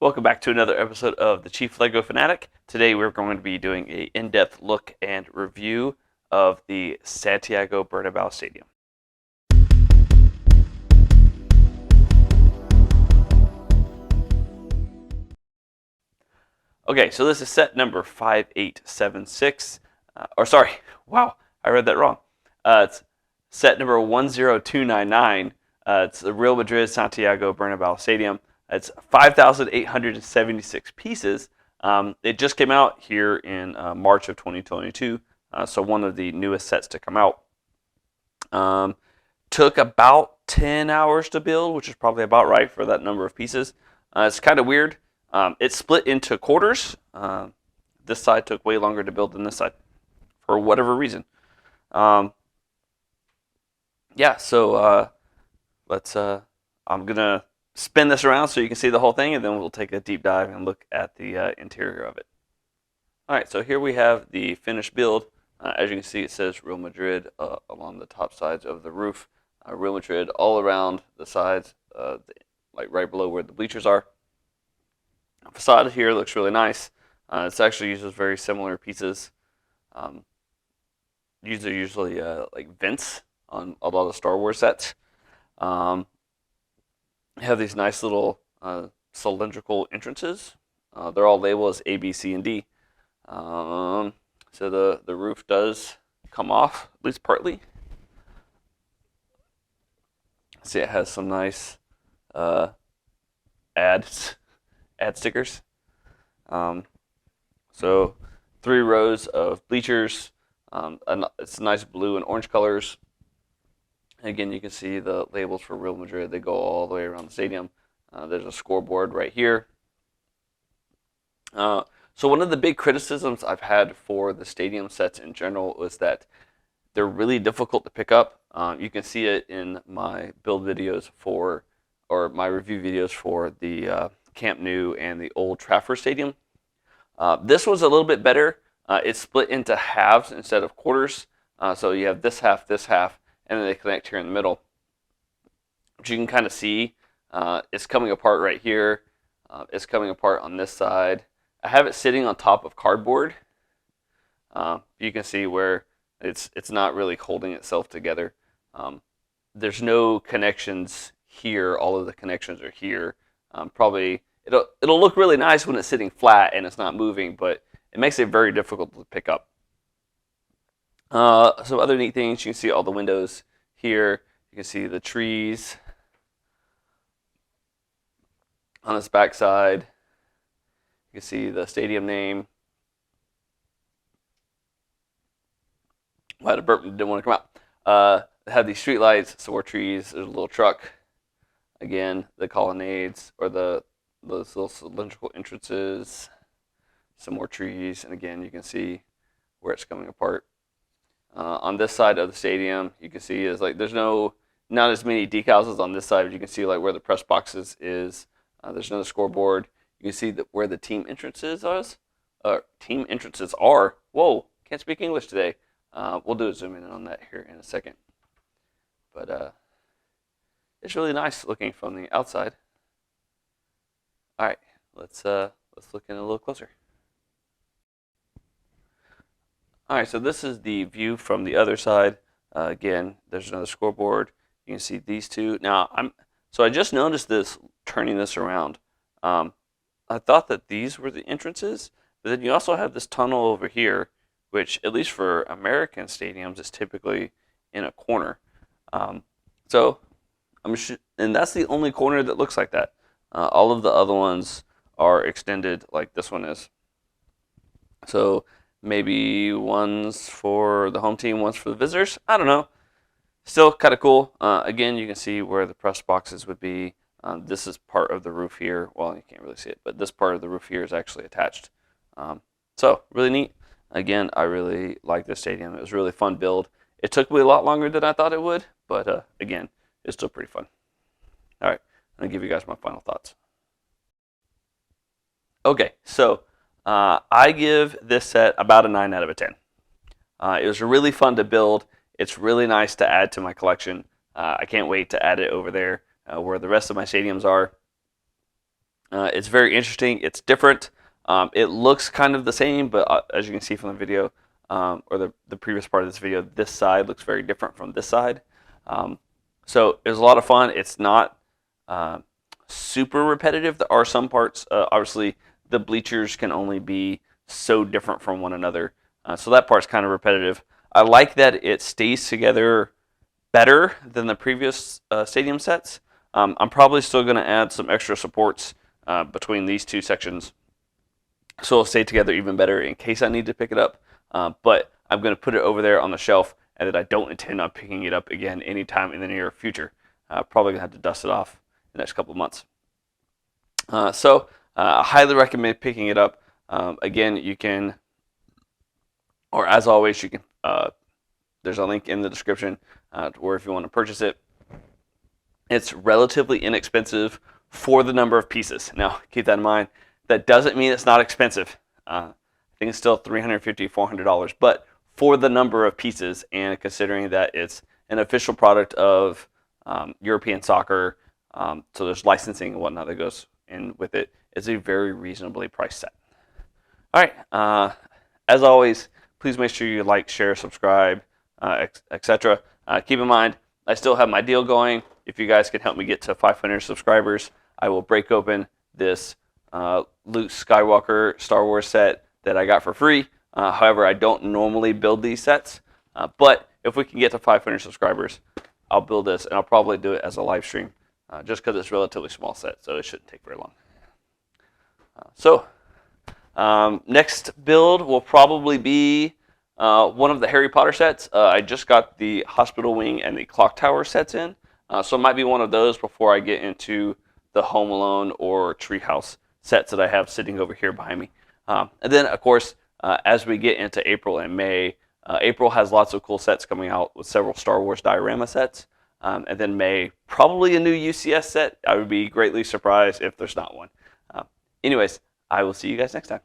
Welcome back to another episode of the Chief Lego Fanatic. Today we're going to be doing an in-depth look and review of the Santiago Bernabeu Stadium. Okay, so this is set number 5876. Wow, I read that wrong. It's set number 10299. It's the Real Madrid Santiago Bernabeu Stadium. It's 5,876 pieces. It just came out here in March of 2022, so one of the newest sets to come out. Took about 10 hours to build, which is probably about right for that number of pieces. It's kind of weird. It's split into quarters. This side took way longer to build than this side, for whatever reason. I'm going to spin this around so you can see the whole thing, and then we'll take a deep dive and look at the interior of it. All right, so here we have the finished build. As you can see, it says Real Madrid along the top sides of the roof. Real Madrid all around the sides, like right below where the bleachers are. The facade here looks really nice. It actually uses very similar pieces. These are usually like vents on a lot of Star Wars sets. Have these nice little cylindrical entrances. They're all labeled as A, B, C, and D. So the roof does come off, at least partly. See, it has some nice ad stickers. So 3 rows of bleachers. It's nice blue and orange colors. Again, you can see the labels for Real Madrid. They go all the way around the stadium. There's a scoreboard right here. So one of the big criticisms I've had for the stadium sets in general is that they're really difficult to pick up. You can see it in my build videos or my review videos for the Camp Nou and the Old Trafford Stadium. This was a little bit better. It's split into halves instead of quarters. So you have this half, and then they connect here in the middle. But you can kind of see it's coming apart right here. It's coming apart on this side. I have it sitting on top of cardboard. You can see where it's not really holding itself together. There's no connections here. All of the connections are here. Probably it'll look really nice when it's sitting flat and it's not moving, but it makes it very difficult to pick up. Some other neat things, you can see all the windows here. You can see the trees on this back side. You can see the stadium name. I had a burp, didn't want to come out. They have these street lights, some more trees. There's a little truck. Again, the colonnades or those little cylindrical entrances. Some more trees, and again, you can see where it's coming apart. On this side of the stadium, you can see is like there's not as many decals as on this side, but you can see like where the press boxes is. There's another scoreboard. You can see where the team entrances are. Whoa, can't speak English today. We'll do a zoom in on that here in a second. But it's really nice looking from the outside. All right, let's look in a little closer. All right, so this is the view from the other side. Again, there's another scoreboard. You can see these two. Now, I just noticed this turning this around. I thought that these were the entrances, but then you also have this tunnel over here, which at least for American stadiums is typically in a corner. And that's the only corner that looks like that. All of the other ones are extended like this one is. So maybe one's for the home team, one's for the visitors. I don't know. Still kind of cool. Again, you can see where the press boxes would be. This is part of the roof here. Well, you can't really see it, but this part of the roof here is actually attached. So really neat. Again, I really like this stadium. It was a really fun build. It took me a lot longer than I thought it would, but again, it's still pretty fun. All right, I'm going to give you guys my final thoughts. Okay, so I give this set about a 9 out of a 10. It was really fun to build. It's really nice to add to my collection. I can't wait to add it over there where the rest of my stadiums are. It's very interesting. It's different. It looks kind of the same, but as you can see from the video, or the previous part of this video, this side looks very different from this side. So it was a lot of fun. It's not super repetitive. There are some parts. Obviously, the bleachers can only be so different from one another. So that part's kind of repetitive. I like that it stays together better than the previous stadium sets. I'm probably still going to add some extra supports between these two sections, so it'll stay together even better in case I need to pick it up. But I'm going to put it over there on the shelf, and that I don't intend on picking it up again anytime in the near future. Probably going to have to dust it off the next couple of months. So I highly recommend picking it up. Again, you can, or as always, you can. There's a link in the description where if you want to purchase it. It's relatively inexpensive for the number of pieces. Now, keep that in mind. That doesn't mean it's not expensive. I think it's still $350, $400, but for the number of pieces, and considering that it's an official product of European soccer, so there's licensing and whatnot that goes in with it, it's a very reasonably priced set. All right. As always, please make sure you like, share, subscribe, etc. Keep in mind, I still have my deal going. If you guys can help me get to 500 subscribers, I will break open this Luke Skywalker Star Wars set that I got for free. However, I don't normally build these sets, but if we can get to 500 subscribers, I'll build this, and I'll probably do it as a live stream, just because it's a relatively small set, so it shouldn't take very long. Next build will probably be one of the Harry Potter sets. I just got the Hospital Wing and the Clock Tower sets in, so it might be one of those before I get into the Home Alone or Treehouse sets that I have sitting over here behind me. And then, of course, as we get into April and May, April has lots of cool sets coming out with several Star Wars diorama sets. And then May, probably a new UCS set. I would be greatly surprised if there's not one. Anyways, I will see you guys next time.